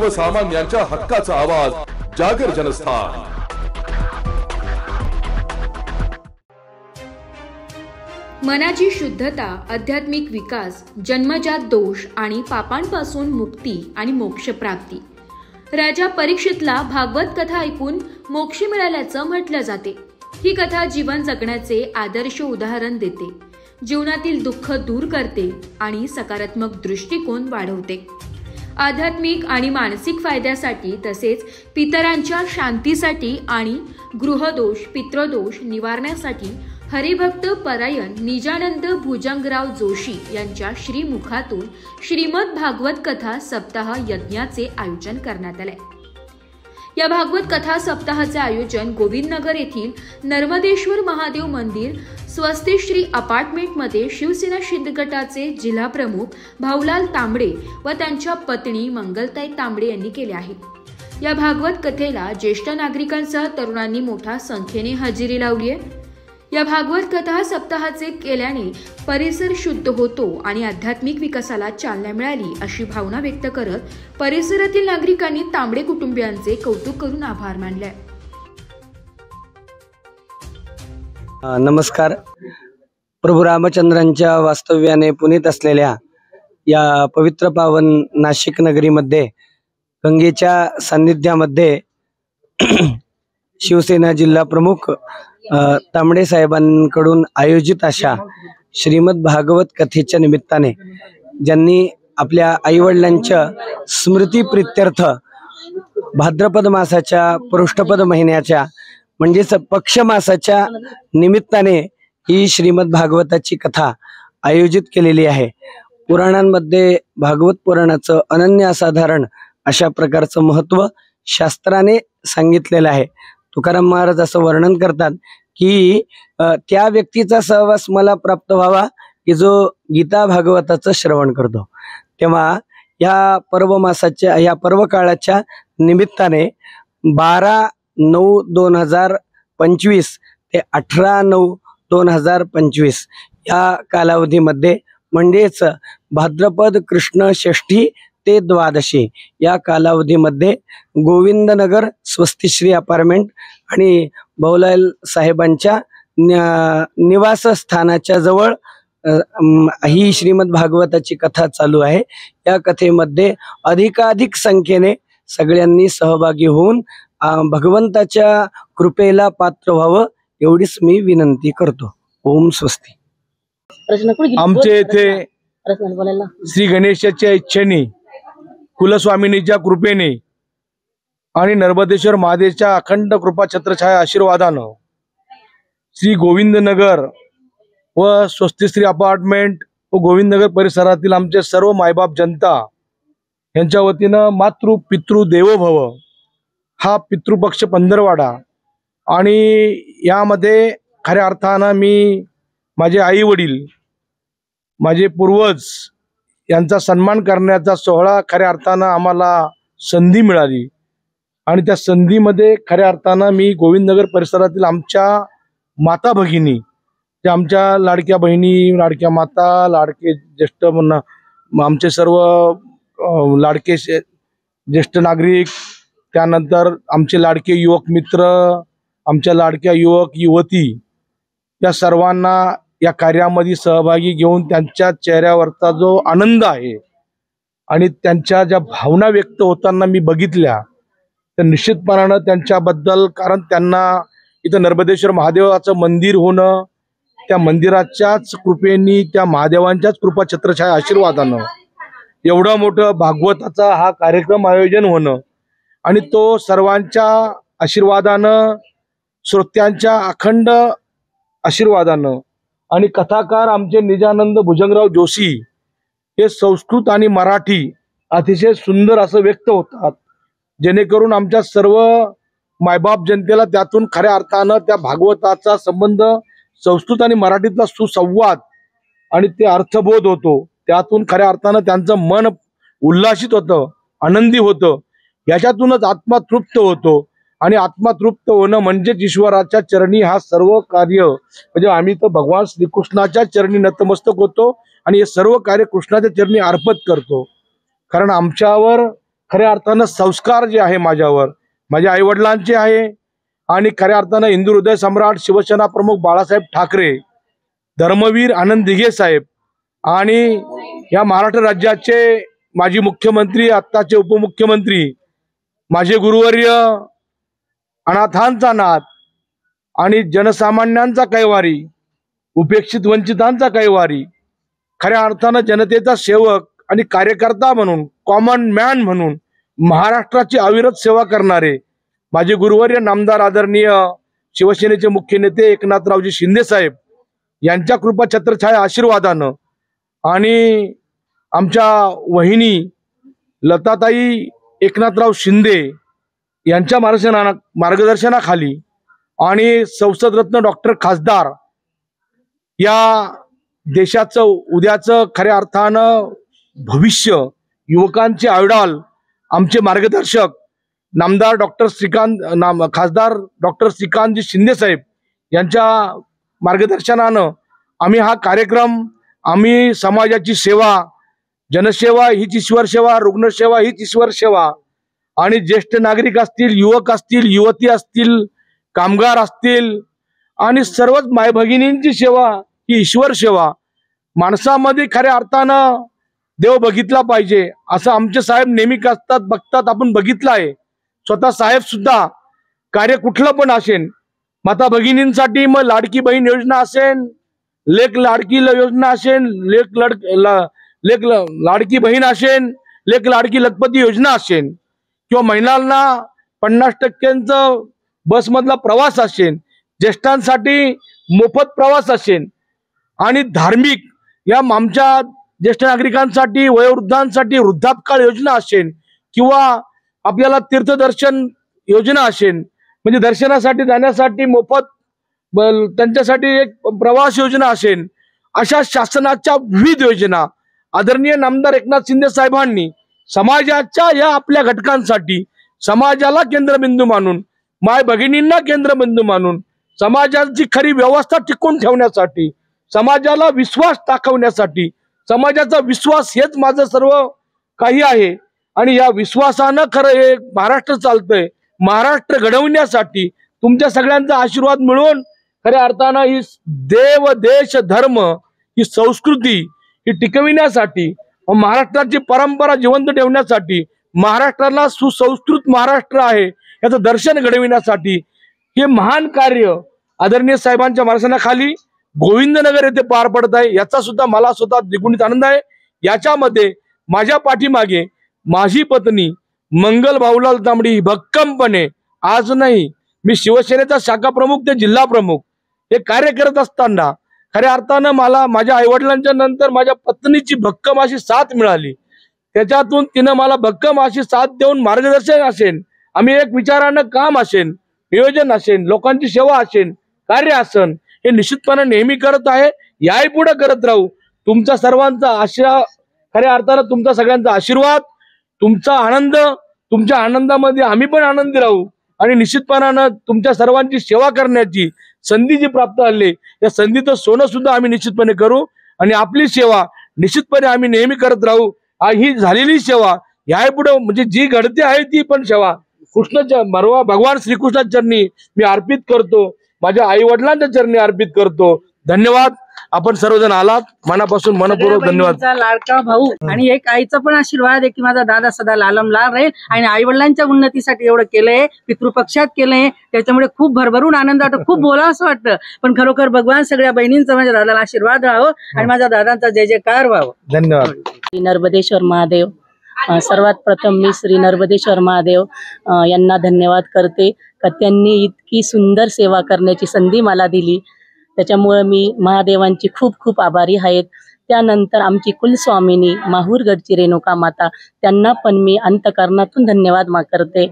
सर्वसामान्यांच्या हक्काचा आवाज जागर जनस्थान। मनाची शुद्धता, आध्यात्मिक विकास, जन्मजात दोष आणि पापांपासून मुक्ती आणि मोक्ष प्राप्ती। राजा परीक्षितला भागवत कथा ऐकून मोक्ष मिळाल्याचं म्हटलं जाते। ही कथा जीवन जगण्याचे आदर्श उदाहरण देते, जीवनातील दुःख दूर करते आणि सकारात्मक दृष्टिकोन वाढवते। आध्यात्मिक आणि मानसिक फायद्यासाठी तसेच पितरांच्या शांतीसाठी आणि गृहदोष, पितृदोष निवारण्यासाठी हरिभक्त परायण निजानंद भुजंगराव जोशी यांच्या श्रीमुखातून श्रीमद भागवत कथा सप्ताह यज्ञाचे आयोजन करण्यात आले। या भागवत कथा सप्ताहाचे आयोजन गोविंदनगर येथील नर्मदेश्वर महादेव मंदिर स्वस्तिश्री अपार्टमेंटमध्ये शिवसेना शिंदगटाचे जिल्हा प्रमुख भाऊलाल तांबडे व त्यांच्या पत्नी मंगलताई तांबडे यांनी केले आहे। या भागवत कथेला ज्येष्ठ नागरिकांसह तरुणांनी मोठ्या संख्येने हजेरी लावली आहे। या भागवत कथा सप्ताहाचे केल्याने परिसर शुद्ध होतो आणि आध्यात्मिक विकासाला चालना मिळाली अशी भावना व्यक्त करत परिसरातील नागरिकांनी तांबडे कुटुंबियांचे कौतुक करून आभार मानले। नमस्कार। प्रभू रामचंद्रांच्या वास्तव्याने पुनीत असलेल्या या पवित्र पावन नाशिक नगरीमध्ये गंगेच्या सान्निध्यामध्ये शिवसेना जिल्हा प्रमुख तांबडे साहेबांकडून आयोजित अशा श्रीमद भागवत कथेच्या निमित्ताने ज्यांनी आपल्या आईवडिलांच्या स्मृतीप्रित्यर्थ भाद्रपद मासाच्या पृष्ठपद महिन्याच्या म्हणजेच पक्ष मासाच्या निमित्ताने ही श्रीमद भागवताची कथा आयोजित केलेली आहे। पुराणांमध्ये भागवत पुराणाचं अनन्य असाधारण अशा प्रकारचं महत्त्व शास्त्राने सांगितलेलं आहे। तुकाराम महाराज असं वर्णन करतात की त्या व्यक्तीचा सहवास मला प्राप्त व्हावा की जो गीता भागवताचं श्रवण करतो। तेव्हा या पर्व मासाच्या या पर्व काळाच्या निमित्ताने 12/9/2025 ते 18/9/2025 या कालावधीमध्ये म्हणजेच भाद्रपद कृष्ण षष्ठी ते द्वादशी या कालावधीमध्ये गोविंदनगर स्वस्तिश्री अपार्टमेंट आणि भाऊलाल साहेबांच्या निवासस्थानाच्या जवळ ही श्रीमद भागवताची कथा चालू आहे। या कथेमध्ये अधिकाधिक संख्येने सगळ्यांनी सहभागी होऊन भगवंताच्या कृपेला पात्र व्हावं एवढीच मी विनंती करतो। ओम स्वस्ती। आमचे येथे श्री गणेशाच्या इच्छेने, कुलस्वामिनीच्या कृपेने आणि नर्मदेश्वर महादेवच्या अखंड कृपा छत्रछाया आशीर्वादानं श्री गोविंदनगर व स्वस्तिश्री अपार्टमेंट व गोविंदनगर परिसरातील आमचे सर्व मायबाप जनता यांच्या वतीनं मातृ पितृ देवो भव हा पितृपक्ष पंधरवाडा आणि यामध्ये खऱ्या अर्थानं मी माझे आई वडील, माझे पूर्वज यांचा सन्मान करण्याचा सोहळा खऱ्या अर्थानं आम्हाला संधी मिळाली आणि त्या संधीमध्ये खऱ्या अर्थानं मी गोविंदनगर परिसरातील आमच्या माता भगिनी, त्या आमच्या लाडक्या बहिणी, लाडक्या माता, लाडके ज्येष्ठ आमचे सर्व लाडके ज्येष्ठ नागरिक, त्यानंतर आमचे लाडके युवक मित्र, आमच्या लाडक्या युवक युवती, त्या सर्वांना या कार्यामध्ये सहभागी घेऊन त्यांच्या चेहऱ्यावरचा जो आनंद आहे आणि त्यांच्या ज्या भावना व्यक्त होताना मी बघितल्या तर निश्चितपणानं त्यांच्याबद्दल, कारण त्यांना इथं नर्मदेश्वर महादेवाचं मंदिर होणं, त्या मंदिराच्याच कृपेनी, त्या महादेवांच्याच कृपा छत्रछाया आशीर्वादानं एवढं मोठं भागवताचा हा कार्यक्रम आयोजन होणं आणि तो सर्वांच्या आशीर्वादानं, श्रोत्यांच्या अखंड आशीर्वादानं आणि कथाकार आमचे निजानंद भुजंगराव जोशी हे संस्कृत आणि मराठी अतिशय सुंदर असं व्यक्त होतात, जेणेकरून आमच्या सर्व मायबाप जनतेला त्यातून खऱ्या अर्थानं त्या भागवताचा संबंध, संस्कृत आणि मराठीतला सुसंवाद आणि ते अर्थबोध होतो। त्यातून खऱ्या अर्थानं त्यांचं मन उल्हासित होतं, आनंदी होतं, याच्यातूनच आत्मा तृप्त होतो आणि आत्मा तृप्त होणं म्हणजेच ईश्वराच्या चरणी हा सर्व कार्य, म्हणजे आम्ही तर भगवान श्रीकृष्णाच्या चरणी नतमस्तक होतो आणि हे सर्व कार्य कृष्णाच्या चरणी अर्पण करतो। कारण आमच्यावर खऱ्या अर्थानं संस्कार जे आहे माझ्यावर, माझ्या आईवडिलांचे आहे आणि खऱ्या अर्थानं हिंदू हृदय सम्राट शिवसेना प्रमुख बाळासाहेब ठाकरे, धर्मवीर आनंद दिघे साहेब आणि या महाराष्ट्र राज्याचे माजी मुख्यमंत्री, आत्ताचे उपमुख्यमंत्री, माझे गुरुवर्य, अनाथांचा नाथ आणि जनसामान्यांचा कैवारी, उपेक्षित वंचितांचा कैवारी, खऱ्या अर्थानं जनतेचा सेवक आणि कार्यकर्ता म्हणून, कॉमन मॅन म्हणून महाराष्ट्राची अविरत सेवा करणारे माझे गुरुवर्य नामदार आदरणीय शिवसेनेचे मुख्य नेते एकनाथरावजी शिंदे साहेब यांच्या कृपा छत्रछाया आशीर्वादानं आणि आमच्या वहिनी लताताई एकनाथराव शिंदे यांच्या मार्गदर्शनाखाली आणि संसदरत्न डॉक्टर खासदार या देशाचं उद्याचं खऱ्या अर्थानं भविष्य, युवकांचे आयडॉल, आमचे मार्गदर्शक नामदार खासदार डॉक्टर श्रीकांतजी शिंदे साहेब यांच्या मार्गदर्शनानं आम्ही हा कार्यक्रम, आम्ही समाजाची सेवा, जनसेवा हीच ईश्वर सेवा, रुग्णसेवा हीच ईश्वर सेवा आणि ज्येष्ठ नागरिक असतील, युवक असतील, युवती असतील, कामगार असतील आणि सर्वच माय भगिनींची सेवा ही ईश्वर सेवा. माणसामध्ये खऱ्या अर्थानं देव बघितला पाहिजे असं आमचे साहेब नेहमी बघतात. आपण बघितलं आहे. स्वतः साहेब सुद्धा कार्य कुठलं पण असेल, माता भगिनींसाठी मग लाडकी बहीण योजना असेल, लेक लाडकी योजना असेल, लेक लाडकी बहीण असेल, लेक लाडकी लखपती योजना असेल किंवा महिलांना 50% बसमधला प्रवास असेल, ज्येष्ठांसाठी मोफत प्रवास असेल आणि धार्मिक या आमच्या ज्येष्ठ नागरिकांसाठी, वयोवृद्धांसाठी वृद्धापकाळ योजना असेल किंवा आपल्याला तीर्थदर्शन योजना असेल, म्हणजे दर्शनासाठी जाण्यासाठी मोफत त्यांच्यासाठी एक प्रवास योजना असेल, अशा शासनाच्या विविध योजना आदरणीय नामदार एकनाथ शिंदे साहेबांनी समाजाच्या या आपल्या घटकांसाठी समाजाला केंद्रबिंदू मानून, माय भगिनींना केंद्रबिंदू मानून समाजाची खरी व्यवस्था टिकवून ठेवण्यासाठी, समाजाला विश्वास दाखवण्यासाठी, समाजाचा विश्वास हेच माझं सर्व काही आहे आणि या विश्वासानं खरं हे महाराष्ट्र चालतंय. महाराष्ट्र घडवण्यासाठी तुमच्या सगळ्यांचा आशीर्वाद मिळवून खऱ्या अर्थानं ही देव, देश, धर्म, ही संस्कृती ही टिकविण्यासाठी, महाराष्ट्राची परंपरा जिवंत ठेवण्यासाठी, महाराष्ट्राला सुसंस्कृत महाराष्ट्र आहे याचं दर्शन घडविण्यासाठी हे महान कार्य आदरणीय साहेबांच्या मार्गदर्शनाखाली गोविंदनगर येथे पार पडत आहे. याचा सुद्धा मला स्वतः द्विगुणित आनंद आहे. याच्यामध्ये माझ्या पाठीमागे माझी पत्नी मंगल भाऊलाल तांबडी भक्कमपणे, आज नाही, मी शिवसेनेचा शाखा प्रमुख ते जिल्हा प्रमुख हे कार्य करत असताना खऱ्या अर्थानं मला माझ्या आईवडिलांच्या नंतर माझ्या पत्नीची भक्कम अशी साथ मिळाली. त्याच्यातून तिनं मला भक्कम अशी साथ देऊन मार्गदर्शन असेल, आम्ही एक विचारानं काम असेल, नियोजन असेल, लोकांची सेवा असेल, कार्य असेल, हे निश्चितपणे नेहमी करत आहे. याही पुढे करत राहू. तुमचा सर्वांचा आशा, खऱ्या अर्थानं तुमचा सगळ्यांचा आशीर्वाद, तुमचा आनंद, तुमच्या आनंदामध्ये आम्ही पण आनंदी राहू आणि निश्चितपणानं तुमच्या सर्वांची सेवा करण्याची संधी जी प्राप्त झाली या संधीचं सोनं सुद्धा आम्ही निश्चितपणे करू आणि आपली सेवा निश्चितपणे आम्ही नेहमी करत राहू. ही झालेली सेवा याही पुढे म्हणजे जी घडते आहे ती पण सेवा कृष्णाच्या भगवान श्रीकृष्णाच्या चरणी मी अर्पित करतो, माझ्या आई वडिलांच्या चरणी अर्पित करतो. धन्यवाद. आपण सर्वजण आलात, मनापासून मनपूर्वक धन्यवाद. लाडका भाऊ आणि एक आईचा पण आशीर्वाद आहे की माझा दादा सदा लालमलाल राहील आणि आई वडिलांच्या उन्नतीसाठी एवढं केलंय, पितृपक्षात केलंय, त्याच्यामुळे खूप भरभरून आनंद वाटतो. खूप बोलावं असं वाटतं, पण खरोखर भगवान सगळ्या बहिणींचा माझ्या दादाला आशीर्वाद राहावं आणि माझ्या दादांचा जय जयकार व्हावं. धन्यवाद. श्री नर्मदेश्वर महादेव, सर्वात प्रथम मी श्री नर्मदेश्वर महादेव यांना धन्यवाद करते का त्यांनी इतकी सुंदर सेवा करण्याची संधी मला दिली. त्याच्यामुळे मी महादेवांची खूप खूप आभारी आहेत. त्यानंतर आमची कुलस्वामिनी माहूरगडची रेणुका माता, त्यांना पण मी अंतकरणातून धन्यवाद करते.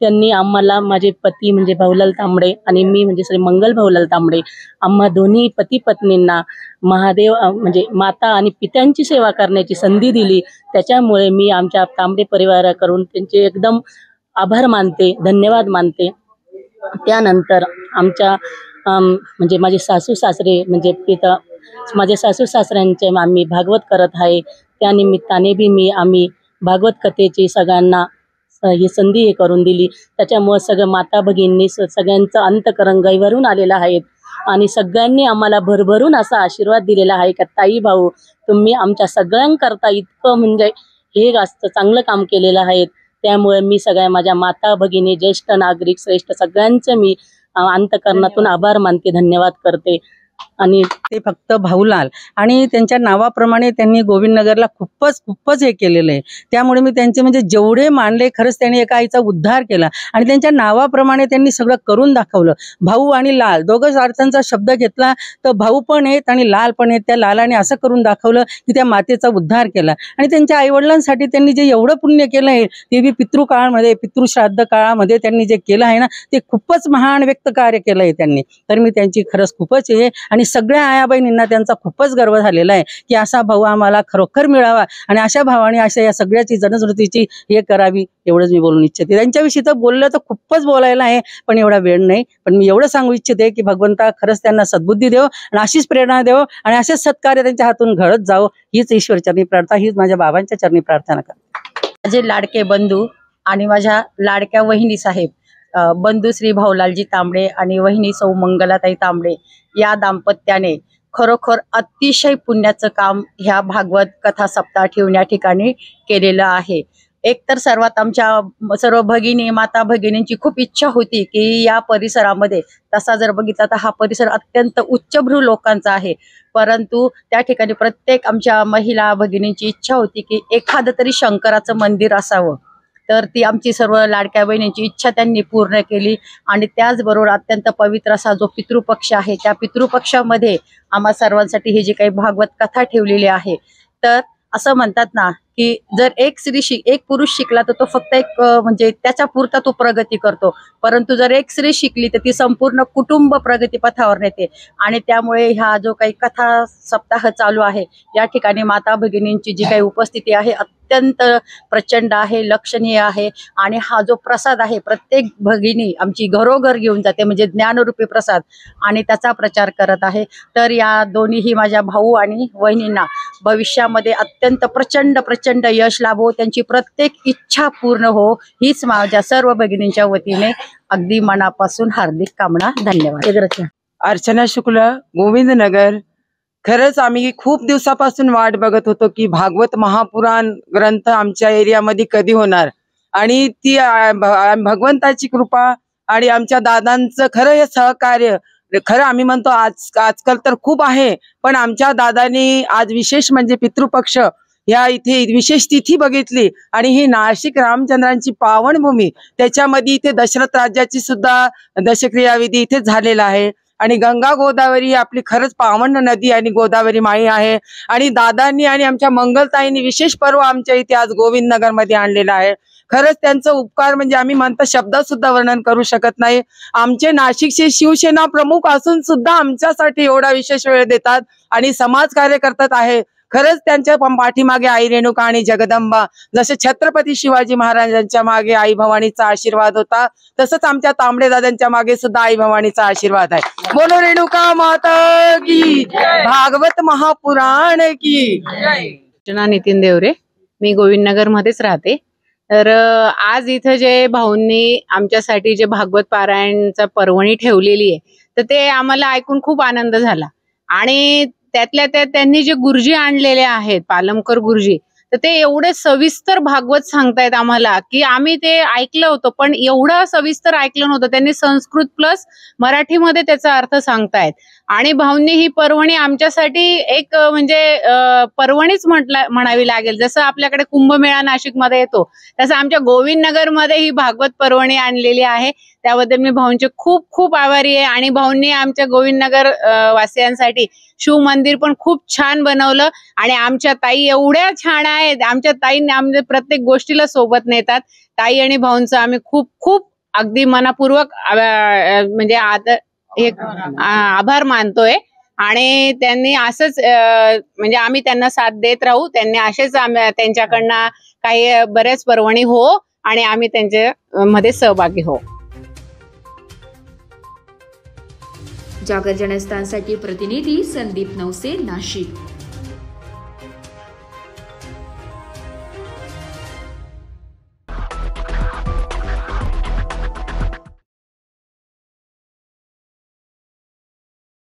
त्यांनी आम्हाला, माझे पती म्हणजे भाऊलाल तांबडे आणि मी म्हणजे श्री मंगल भाऊलाल तांबडे, आम्हा दोन्ही पती पत्नींना महादेव म्हणजे माता आणि पित्यांची सेवा करण्याची संधी दिली. त्याच्यामुळे मी आमच्या तांबडे परिवाराकडून त्यांचे एकदम आभार मानते, धन्यवाद मानते. त्यानंतर आमच्या म्हणजे माझे सासू सासरे म्हणजे माझे सासू सासऱ्यांचे आम्ही भागवत करत आहे. त्या निमित्ताने बी आम्ही भागवत कथेची सगळ्यांना ही संधी हे करून दिली. त्याच्यामुळे सगळं माता भगिनींनी सगळ्यांचं अंतकरण गैवारून आलेलं आहे आणि सगळ्यांनी आम्हाला भरभरून असा आशीर्वाद दिलेला आहे का ताई भाऊ तुम्ही आमच्या सगळ्यांकरता इतकं म्हणजे हे जास्त चांगलं काम केलेलं आहे. त्यामुळे मी सगळ्या माझ्या माता भगिनी, ज्येष्ठ नागरिक, श्रेष्ठ सगळ्यांचं मी अंतकरणातून आभार मानते, धन्यवाद करते. आणि ते फक्त भाऊलाल आणि त्यांच्या नावाप्रमाणे त्यांनी गोविंदनगरला खूपच हे केलेलं आहे. त्यामुळे मी त्यांचे म्हणजे जेवढे मानले, खरंच त्यांनी एका आईचा उद्धार केला आणि त्यांच्या नावाप्रमाणे त्यांनी सगळं करून दाखवलं. भाऊ आणि लाल दोघंच अर्थांचा शब्द घेतला तर भाऊ पण आहेत आणि लाल पण आहेत. त्या लालाने असं करून दाखवलं की त्या मातेचा उद्धार केला आणि त्यांच्या आईवडिलांसाठी त्यांनी जे एवढं पुण्य केलं आहे ते बी पितृकाळामध्ये, पितृश्राद्ध काळामध्ये त्यांनी जे केलं आहे ना ते खूपच महान व्यक्त कार्य केलं आहे त्यांनी. तर मी त्यांची खरंच खूपच हे आणि सगळ्या आया बहिणींना त्यांचा खूपच गर्व झालेला आहे की असा भाऊ आम्हाला खरोखर मिळावा आणि अशा भावाने अशा या सगळ्याची जनजागृतीची हे करावी, एवढंच मी बोलून इच्छिते. त्यांच्याविषयी तर बोललं तर खूपच बोलायला आहे पण एवढा वेळ नाही. पण मी एवढं सांगू इच्छिते की भगवंता खरंच त्यांना सद्बुद्धी देव आणि अशीच प्रेरणा देव आणि असेच सत्कार्य त्यांच्या हातून घडत जावं हीच ईश्वर चरणी प्रार्थना, हीच माझ्या बाबांच्या चरणी प्रार्थना करते. माझे लाडके बंधू आणि माझ्या लाडक्या वहिनी साहेब बंधू श्री भाऊलालजी तांबडे आणि वहिनी सौ मंगलाताई तांबडे या दाम्पत्याने खरोखर अतिशय पुण्याचं काम ह्या भागवत कथा सप्ताह ठेवून या ठिकाणी केलेलं आहे. एकतर सर्वात आमच्या सर्व भगिनी, माता भगिनींची खूप इच्छा होती की या परिसरामध्ये, तसा जर बघितला तर हा परिसर अत्यंत उच्चभ्रू लोकांचा आहे, परंतु त्या ठिकाणी प्रत्येक आमच्या महिला भगिनींची इच्छा होती की एखादं तरी शंकराचं मंदिर असावं. तर ती आमची सर्व लाडक्या बहिणींची इच्छा त्यांनी पूर्ण केली आणि त्याचबरोबर अत्यंत पवित्र असा जो पितृपक्ष आहे त्या पितृपक्षामध्ये आम्हा सर्वांसाठी ही जी काही भागवत कथा ठेवलेली आहे. तर असं म्हणतात ना की जर एक पुरुष शिकला तर तो फक्त एक म्हणजे त्याच्या पुरता तो प्रगती करतो, परंतु जर एक स्त्री शिकली तर ती संपूर्ण कुटुंब प्रगतीपथावर नेते. आणि त्यामुळे हा जो काही कथा सप्ताह चालू आहे या ठिकाणी माता भगिनींची जी काही उपस्थिती आहे अत्यंत प्रचंड आहे, लक्षणीय आहे. आणि हा जो प्रसाद आहे प्रत्येक भगिनी आमची घरोघर घेऊन जाते, म्हणजे ज्ञानरूपी प्रसाद, आणि त्याचा प्रचार करत आहे. तर या दोन्हीही माझ्या भाऊ आणि वहिनींना भविष्यामध्ये अत्यंत प्रचंड यश लाभो, त्यांची प्रत्येक इच्छा पूर्ण हो, हीच माझ्या सर्व भगिनींच्या वतीने अगदी मनापासून हार्दिक कामना. धन्यवाद. अर्चना शुक्ल, गोविंदनगर. खरंच आम्ही खूप दिवसापासून वाट बघत होतो की भागवत महापुराण ग्रंथ आमच्या एरियामध्ये कधी होणार आणि ती भगवंताची कृपा आणि आमच्या दादांचं खरं हे सहकार्य. खरं आम्ही म्हणतो आजकाल तर खूप आहे, पण आमच्या दादांनी आज विशेष म्हणजे पितृपक्ष या इथे विशेष तिथी बघितली आणि ही नाशिक रामचंद्रांची पावनभूमी, त्याच्यामध्ये इथे दशरथ राज्याची सुद्धा दशक्रियाविधी इथे झालेला आहे. आणि गंगा गोदावरी ही आपली खरंच पावन नदी आणि गोदावरी माई आहे. आणि दादांनी आणि आमच्या मंगलताईंनी विशेष पर्व आमच्या इथे आज गोविंदनगर मध्ये आणलेला आहे. खरंच त्यांचं उपकार म्हणजे आम्ही म्हणतो शब्दात सुद्धा वर्णन करू शकत नाही. आमचे नाशिकचे शिवसेना प्रमुख असून सुद्धा आमच्यासाठी एवढा विशेष वेळ देतात आणि समाज कार्य करतात आहे. खरंच त्यांच्या पाठीमागे आई रेणुका आणि जगदंबा, जसे छत्रपती शिवाजी महाराजांच्या मागे आई भवानीचा आशीर्वाद होता, तसंच आमच्या तांबडे दादांच्या मागे सुद्धा आई भवानीचा आशीर्वाद आहे. बोलो रेणुका माता की, भागवत महापुराण की. अर्चना नितीन देवरे, मी गोविंदनगर मध्येच राहते. तर आज इथं जे भाऊंनी आमच्यासाठी जे भागवत पारायणचा पर्वणी ठेवलेली आहे तर ते आम्हाला ऐकून खूप आनंद झाला. आणि त्यातल्या त्यात त्यांनी जे गुरुजी आणलेले आहेत, पालमकर गुरुजी, तर ते एवढे सविस्तर भागवत सांगतायत आम्हाला की आम्ही ते ऐकलं होतं पण एवढं सविस्तर ऐकलं नव्हतं. त्यांनी संस्कृत प्लस मराठीमध्ये त्याचा अर्थ सांगतायत. आणि भाऊंनी ही पर्वणी आमच्यासाठी एक म्हणजे पर्वणीच म्हणावी लागेल. जसं आपल्याकडे कुंभमेळा नाशिकमध्ये येतो तसं आमच्या गोविंदनगर मध्ये ही भागवत पर्वणी आणलेली आहे. त्याबद्दल मी भाऊंचे खूप खूप आभारी आहे. आणि भाऊंनी आमच्या गोविंदनगर वासियांसाठी शिव मंदिर पण खूप छान बनवलं. आणि आमच्या ताई एवढ्या छान आहेत, आमच्या ताईंनी आमच्या प्रत्येक गोष्टीला सोबत नेतात. ताई आणि भाऊंचं आम्ही खूप खूप अगदी मनापूर्वक म्हणजे आभार मानतोय. आणि त्यांनी असंच म्हणजे आम्ही त्यांना साथ देत राहू. त्यांनी असेच त्यांच्याकडनं काही बऱ्याच पर्वणी हो आणि आम्ही त्यांच्या मध्ये सहभागी हो. जागर जनस्थानसाठी प्रतिनिधी संदीप नवसे, नाशिक.